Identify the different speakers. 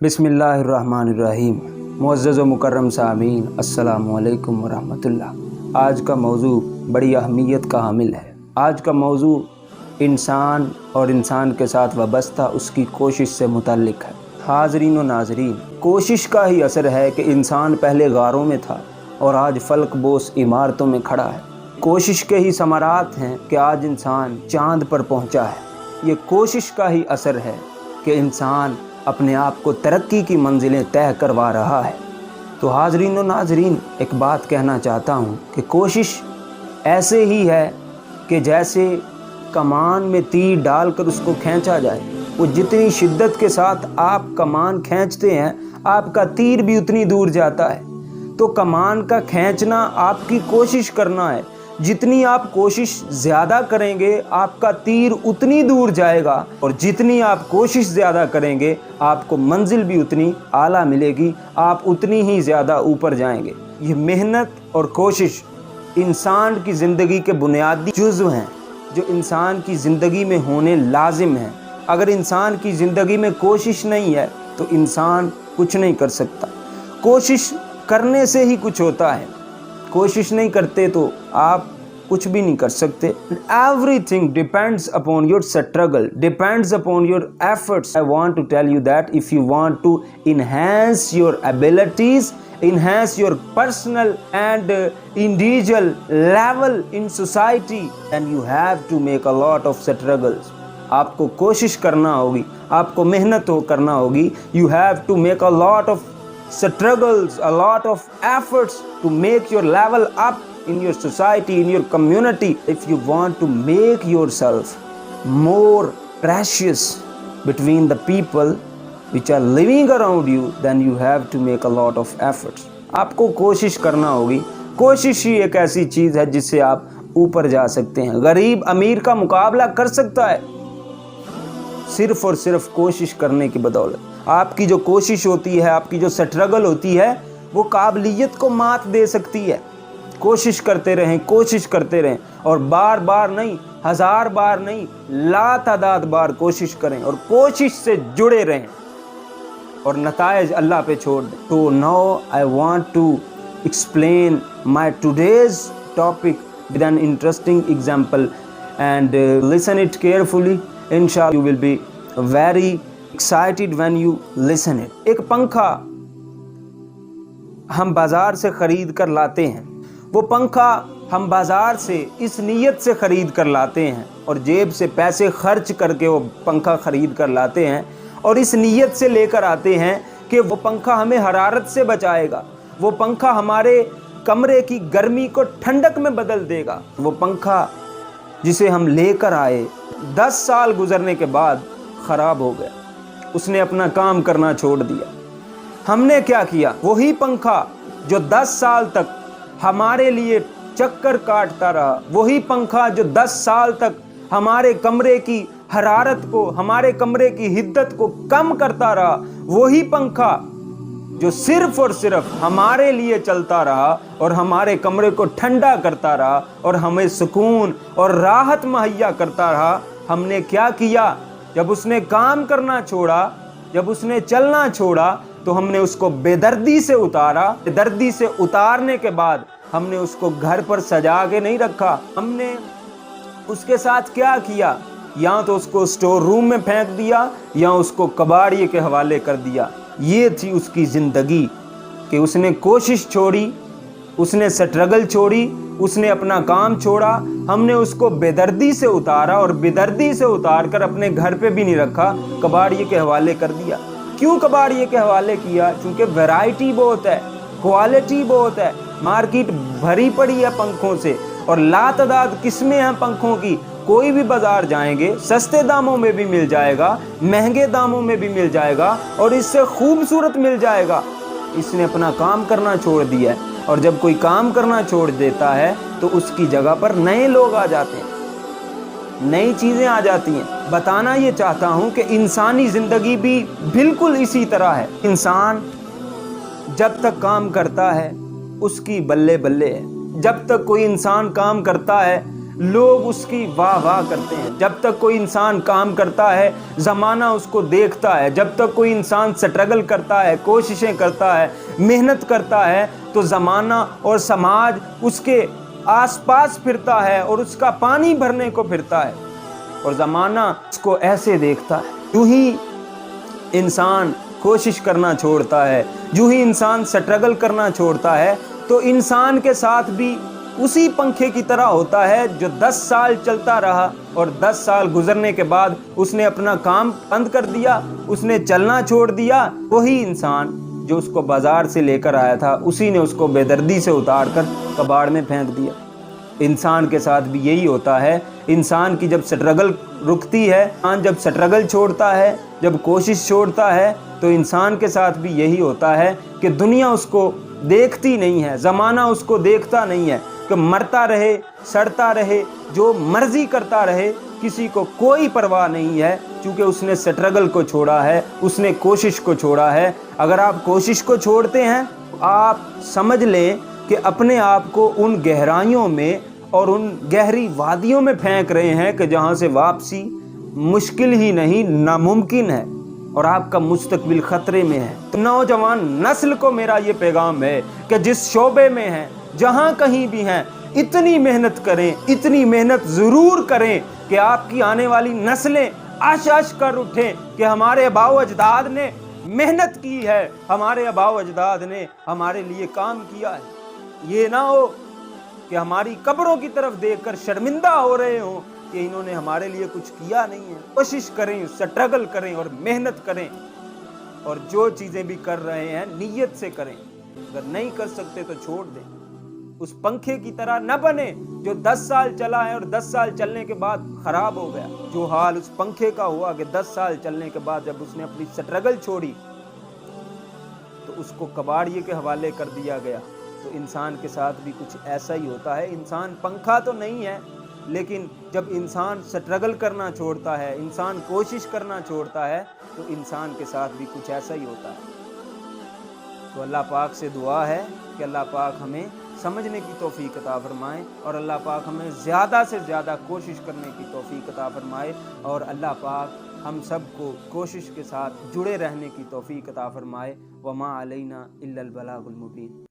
Speaker 1: बिस्मिल्लाहिर्रहमानिर्रहीम। मुअज़्ज़ज़ व मुकर्रम सामीन, अस्सलामु अलैकुम व रहमतुल्लाह। आज का मौजू बड़ी अहमियत का हामिल है। आज का मौजू इंसान और इंसान के साथ वाबस्ता उसकी कोशिश से मुतल्लिक़ है। हाज़रीन व नाज़रीन, कोशिश का ही असर है कि इंसान पहले गारों में था और आज फलक बोस इमारतों में खड़ा है। कोशिश के ही समरात हैं कि आज इंसान चाँद पर पहुँचा है। ये कोशिश का ही असर है कि इंसान अपने आप को तरक्की की मंजिलें तय करवा रहा है। तो हाज़रीन व नाज़रीन, एक बात कहना चाहता हूँ कि कोशिश ऐसे ही है कि जैसे कमान में तीर डालकर उसको खींचा जाए। वो जितनी शिद्दत के साथ आप कमान खींचते हैं, आपका तीर भी उतनी दूर जाता है। तो कमान का खींचना आपकी कोशिश करना है। जितनी आप कोशिश ज़्यादा करेंगे, आपका तीर उतनी दूर जाएगा, और जितनी आप कोशिश ज़्यादा करेंगे, आपको मंजिल भी उतनी आला मिलेगी, आप उतनी ही ज़्यादा ऊपर जाएंगे। ये मेहनत और कोशिश इंसान की ज़िंदगी के बुनियादी जुज़्व हैं, जो इंसान की ज़िंदगी में होने लाजिम हैं। अगर इंसान की ज़िंदगी में कोशिश नहीं है तो इंसान कुछ नहीं कर सकता। कोशिश करने से ही कुछ होता है। कोशिश नहीं करते तो आप कुछ भी नहीं कर सकते। Everything depends upon your struggle, depends upon your efforts. I want to tell you that if you want to enhance your abilities, enhance your personal and individual level in society, then you have to make a lot of struggles. आपको कोशिश करना होगी, आपको मेहनत करना होगी। You have to make a lot of struggles, a lot of efforts to make your level up in your society, in your community. If you want to make yourself more precious between the people which are living around you, then you have to make a lot of efforts. आपको कोशिश करना होगी। कोशिश ही एक ऐसी चीज़ है जिससे आप ऊपर जा सकते हैं। गरीब अमीर का मुकाबला कर सकता है सिर्फ और सिर्फ कोशिश करने की बदौलत। आपकी जो कोशिश होती है, आपकी जो स्ट्रगल होती है, वो काबिलियत को मात दे सकती है। कोशिश करते रहें, कोशिश करते रहें, और बार बार नहीं, 1000 बार नहीं, लातादाद बार कोशिश करें और कोशिश से जुड़े रहें और नताइज अल्लाह पे छोड़ दें। तो now I want to explain my today's topic with an interesting example and listen it carefully. Inshallah you will be very excited when you listen it. एक पंखा हम बाज़ार से ख़रीद कर लाते हैं। वो पंखा हम बाज़ार से इस नीयत से ख़रीद कर लाते हैं और जेब से पैसे खर्च करके वो पंखा ख़रीद कर लाते हैं और इस नीयत से लेकर आते हैं कि वो पंखा हमें हरारत से बचाएगा, वो पंखा हमारे कमरे की गर्मी को ठंडक में बदल देगा। वो पंखा जिसे हम लेकर आए 10 साल गुजरने के बाद ख़राब हो गया, उसने अपना काम करना छोड़ दिया। हमने क्या किया? वही पंखा जो 10 साल तक हमारे लिए चक्कर काटता रहा, वही पंखा जो 10 साल तक हमारे कमरे की हरारत को, हमारे कमरे की हिद्दत को कम करता रहा, वही पंखा जो सिर्फ और सिर्फ हमारे लिए चलता रहा और हमारे कमरे को ठंडा करता रहा और हमें सुकून और राहत मुहैया करता रहा। हमने क्या किया? जब उसने काम करना छोड़ा, जब उसने चलना छोड़ा, तो हमने उसको बेदर्दी से उतारा। बेदर्दी से उतारने के बाद हमने उसको घर पर सजा के नहीं रखा। हमने उसके साथ क्या किया? या तो उसको स्टोर रूम में फेंक दिया या उसको कबाड़िए के हवाले कर दिया। ये थी उसकी ज़िंदगी कि उसने कोशिश छोड़ी, उसने स्ट्रगल छोड़ी, उसने अपना काम छोड़ा। हमने उसको बेदर्दी से उतारा और बेदर्दी से उतार कर अपने घर पे भी नहीं रखा, कबाड़िए के हवाले कर दिया। क्यों कबाड़िए के हवाले किया? क्योंकि वैरायटी बहुत है, क्वालिटी बहुत है, मार्केट भरी पड़ी है पंखों से और लातादाद किस्में हैं पंखों की। कोई भी बाज़ार जाएंगे, सस्ते दामों में भी मिल जाएगा, महंगे दामों में भी मिल जाएगा और इससे खूबसूरत मिल जाएगा। इसने अपना काम करना छोड़ दिया है और जब कोई काम करना छोड़ देता है तो उसकी जगह पर नए लोग आ जाते हैं, नई चीज़ें आ जाती हैं। बताना ये चाहता हूँ कि इंसानी ज़िंदगी भी बिल्कुल इसी तरह है। इंसान जब तक काम करता है उसकी बल्ले बल्ले है। जब तक कोई इंसान काम करता है لوگ اس کی واہ واہ کرتے ہیں۔ جب تک کوئی انسان کام کرتا ہے زمانہ اس کو دیکھتا ہے، جب تک کوئی انسان سٹرگل کرتا ہے، کوششیں کرتا ہے، محنت کرتا ہے، تو زمانہ اور سماج اس کے آس پاس پھرتا ہے اور اس کا پانی بھرنے کو پھرتا ہے، اور زمانہ اس کو ایسے دیکھتا ہے۔ یوں ہی انسان کوشش کرنا چھوڑتا ہے، جو ہی انسان سٹرگل کرنا چھوڑتا ہے، تو انسان کے ساتھ بھی اسی پنکھے کی طرح ہوتا ہے جو 10 سال چلتا رہا اور 10 سال گزرنے کے بعد اس نے اپنا کام بند کر دیا، اس نے چلنا چھوڑ دیا۔ وہی انسان جو اس کو بازار سے لے کر آیا تھا، اسی نے اس کو بے دردی سے اتار کر کباڑ میں پھینک دیا۔ انسان کے ساتھ بھی یہی ہوتا ہے۔ انسان کی جب سٹرگل رکتی ہے، انسان جب سٹرگل چھوڑتا ہے، جب کوشش چھوڑتا ہے، تو انسان کے ساتھ بھی یہی ہوتا ہے کہ دنیا اس کو دیکھتی نہیں ہے، زمانہ اس کو دیکھتا نہیں ہے، کہ مرتا رہے، سڑتا رہے، جو مرضی کرتا رہے، کسی کو کوئی پرواہ نہیں ہے، چونکہ اس نے سٹرگل کو چھوڑا ہے، اس نے کوشش کو چھوڑا ہے۔ اگر آپ کوشش کو چھوڑتے ہیں تو آپ سمجھ لیں کہ اپنے آپ کو ان گہرائیوں میں اور ان گہری وادیوں میں پھینک رہے ہیں کہ جہاں سے واپسی مشکل ہی نہیں، ناممکن ہے، اور آپ کا مستقبل خطرے میں ہے۔ تو نوجوان نسل کو میرا یہ پیغام ہے کہ جس شعبے میں ہیں، جہاں کہیں بھی ہیں، اتنی محنت کریں، اتنی محنت ضرور کریں کہ آپ کی آنے والی نسلیں عش عش کر اٹھیں کہ ہمارے آباء و اجداد نے محنت کی ہے، ہمارے آباء و اجداد نے ہمارے لیے کام کیا ہے۔ یہ نہ ہو کہ ہماری قبروں کی طرف دیکھ کر شرمندہ ہو رہے ہوں کہ انہوں نے ہمارے لیے کچھ کیا نہیں ہے۔ کوشش کریں، سٹرگل کریں اور محنت کریں، اور جو چیزیں بھی کر رہے ہیں نیت سے کریں۔ اگر نہیں کر سکتے تو چھوڑ دیں۔ اس پنکھے کی طرح نہ بنے جو 10 سال چلا ہے اور 10 سال چلنے کے بعد خراب ہو گیا۔ جو حال اس پنکھے کا ہوا کہ 10 سال چلنے کے بعد جب اس نے اپنی سٹرگل چھوڑی تو اس کو کباڑیے کے حوالے کر دیا گیا۔ تو انسان کے ساتھ بھی کچھ ایسا ہی ہوتا ہے۔ انسان پنکھا تو نہیں ہے، لیکن جب انسان سٹرگل کرنا چھوڑتا ہے، انسان کوشش کرنا چھوڑتا ہے، تو انسان کے ساتھ بھی کچھ ایسا ہی ہوتا ہے۔ تو اللہ پاک سے دعا ہے کہ اللہ پاک ہمیں سمجھنے کی توفیق عطا فرمائے، اور اللہ پاک ہمیں زیادہ سے زیادہ کوشش کرنے کی توفیق عطا فرمائے، اور اللہ پاک ہم سب کو کوشش کے ساتھ جڑے رہنے کی توفیق عطا فرمائے۔ وما علینا الا البلاغ المبین۔